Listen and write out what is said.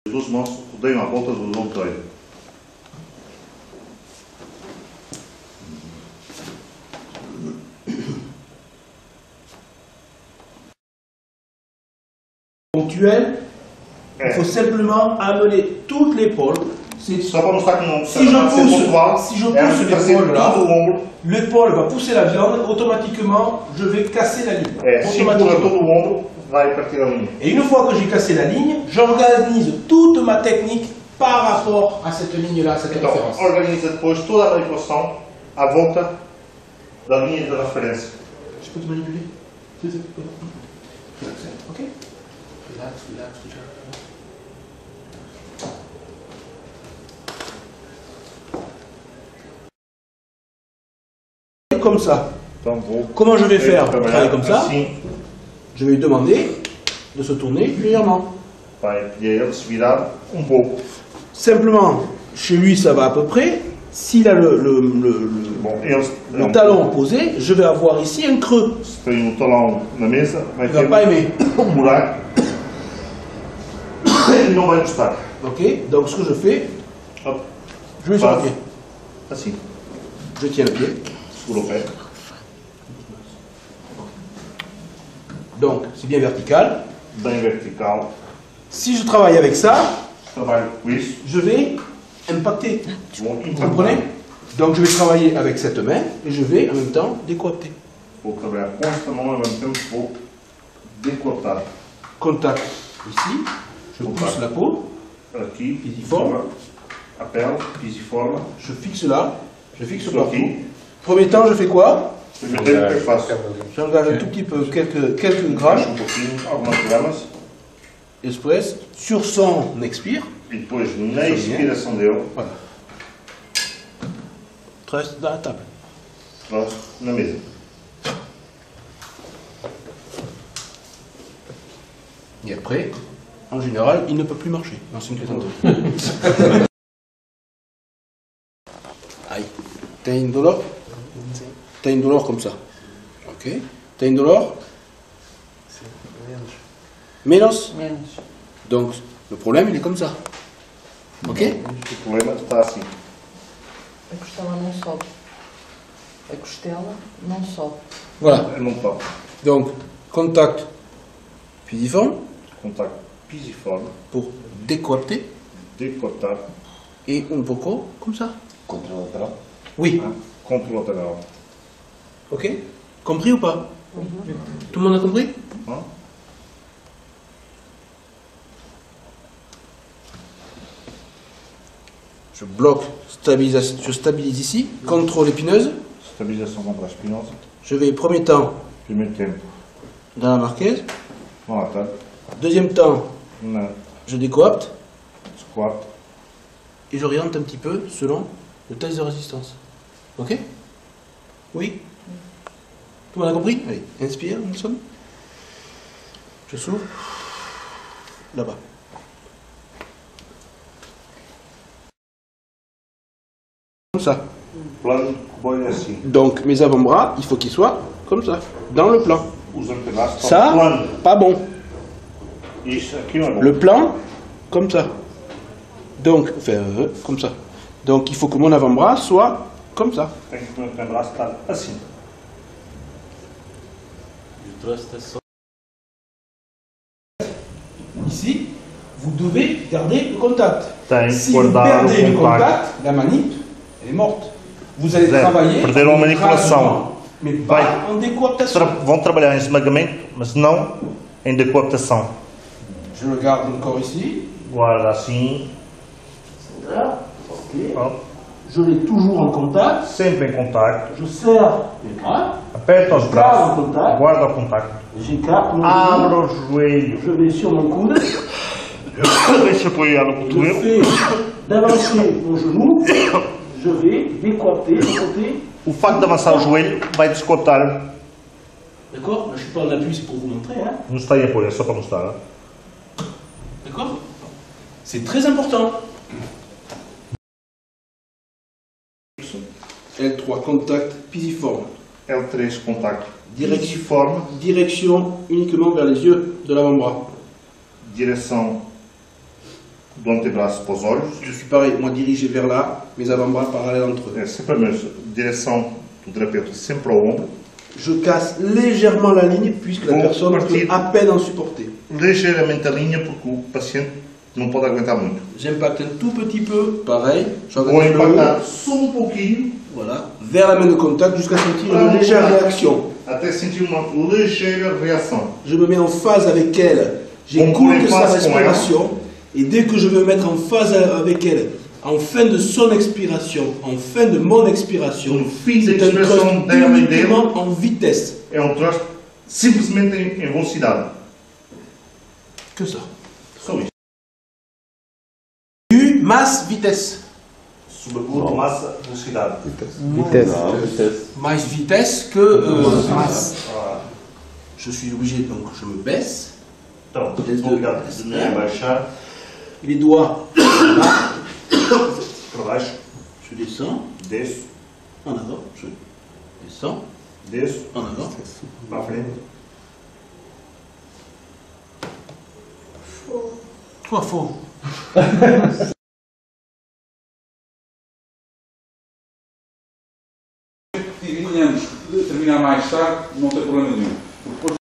As duas mãos rodeiam à volta do douteiro. Ponctuel, il faut simplement amener toute l'épaule. Só para mostrar que não Si je pousse l'épaule là, todo o ombro. l'épaule va pousser la viande, automatiquement je vais casser la ligne. Segura todo o ombro, vai partir a linha. Et une fois que j'ai cassé la ligne, j'organise toute ma technique par rapport à cette ligne-là, cette référence. Organiza depois toda a manipulação à volta da linha de referência. Je peux te manipuler? Ok? Relax, relax, déjà. Comme ça. Então vou Comment je vais faire pour travailler comme ça? assim. Je vais lui demander de se tourner légèrement. Vai pedir a ele se virar pouco. Simplement, chez lui ça va à peu près. S'il a le talon posé, je vais avoir ici un creux. Se tem o talão na mesa, vai Il ne va ter pas aimer. buraco e não vai gostar. Ok? Donc ce que je fais, Hop, je vais sur le pied. assim. Je tiens le pied. Segura o pé. Donc c'est bien vertical. Bem vertical. Si je travaille avec ça, Trabalho com isso. je vais impacter. Vou Vous comprenez? Donc je vais travailler avec cette main et je vais en même temps décoiter. Vou trabalhar com esta mão ao mesmo tempo vou decotar. Contact ici, je pousse la peau, Aqui, Pisiforme. a pele, pisiforme. je fixe là, je fixe Isso partout. aqui. Premier temps, je fais quoi? Primeiro tempo, o que eu faço? J'engage un tout petit peu, quelques grammes, Pouquinho, algumas gramas. express, sur son expire, E depois, na expiração dele, voilà. Reste dans la table. traz na mesa. Et après, en général, il ne peut plus marcher. Non, c'est une plaisanterie. Aïe. T'as une douleur? T'as une douleur comme ça. Ok. T'as une douleur? Menos? Menos. Donc, le problème, il est comme ça. Ok? O problema está assim. A costela não sobe. A costela não sobe. Voilà. Eu não toco. Donc, contact pisiforme Contacto pisiforme. pour décoiter Decotar. et un poco comme ça. Contralateral. Oui. Contralateral. Ok? Compris ou pas? Tout le monde a compris? Hein? Je bloque, je stabilise ici, contrôle épineuse. Estabilização contra a espinhosa. Je vais premier temps Primeiro tempo dans la marquise. na lata. Deuxième temps, Na je décoapte squat. et j'oriente un petit peu selon le test de résistance. Ok? Oui? Tout le monde a compris? Allez, inspire, Nelson. Je s'ouvre. Là-bas. Comme ça. Plano que boi assim. Donc mes avant-bras, il faut qu'ils soient comme ça, dans le plan. Os antebraços estão Ça, plano. pas bon. Isto aqui não é bom. Le plan, comme ça. Donc, enfin, comme ça. Donc il faut que mon avant-bras soit comme ça. Tem que o meu antebraço estar assim. Ici, vous devez garder le contact. Tem Si que vous guardar o perdez le contacto. contact, la manip, elle est morte. Vous allez Zero. travailler Perderam a manipulação. graduellement, mais pas en décoaptation. Vão trabalhar em esmagamento, mas não em decoaptação. Je le garde encore ici. Guarda assim, Là, ok. ó, Je l'ai toujours en contact. sempre em contacto. Je serre les bras. Aperta os Guarda o braços, contacto. guarda o contacto. J'écarte mon Abre genou. o joelho. Je vais sur mon coude. Deixa apoiar no Je cotovelo. fais d'avancer mon genou. Je vais décoapter de côté. O facto de avançar o joelho vai descotar. D'accord? Je ne suis pas en appui, c'est pour vous montrer. Hein? Não está em apoio, é só para mostrar. D'accord? C'est très important. L3, contact pisiforme. L3, contacto Direction. pisiforme, Direction uniquement vers les yeux de l'avant-bras. direção do antebraço para os olhos. Je suis pareil, moi dirigé vers là, mes avant-bras parallèles entre eux. É sempre a mesma direção do terapeuta, sempre ao ombro. Je casse légèrement la ligne puisque la Bon, personne parti. peut à peine en supporter. Ligeiramente a linha, porque o paciente não pode aguentar muito. J'impacte un tout petit peu, pareil, Vou j'organise le haut, impactar só um pouquinho, voilà, vers la main de contact jusqu'à sentir une légère réaction. até sentir uma ligeira reação. Je me mets en phase avec elle, j'écoute sa respiration, et dès que je veux me mettre en phase avec elle, en fin de son expiration, en fin de mon expiration, No fim da c'est un expiração thrust dela e dele, uniquement en vitesse. é um thrust simplesmente em velocidade. Que ça. Só isto. Masse, vitesse. Sobretudo massa, velocidade. Mais vitesse que masse. Je suis obligé, donc je me baisse. Então, sou obrigado de me abaixar Les doigts là, para baixo, je descends, desço, en avant, je descends, desço, en avant. para a frente. Quoi faux? Tínhamos de terminar mais tarde, não tem problema nenhum.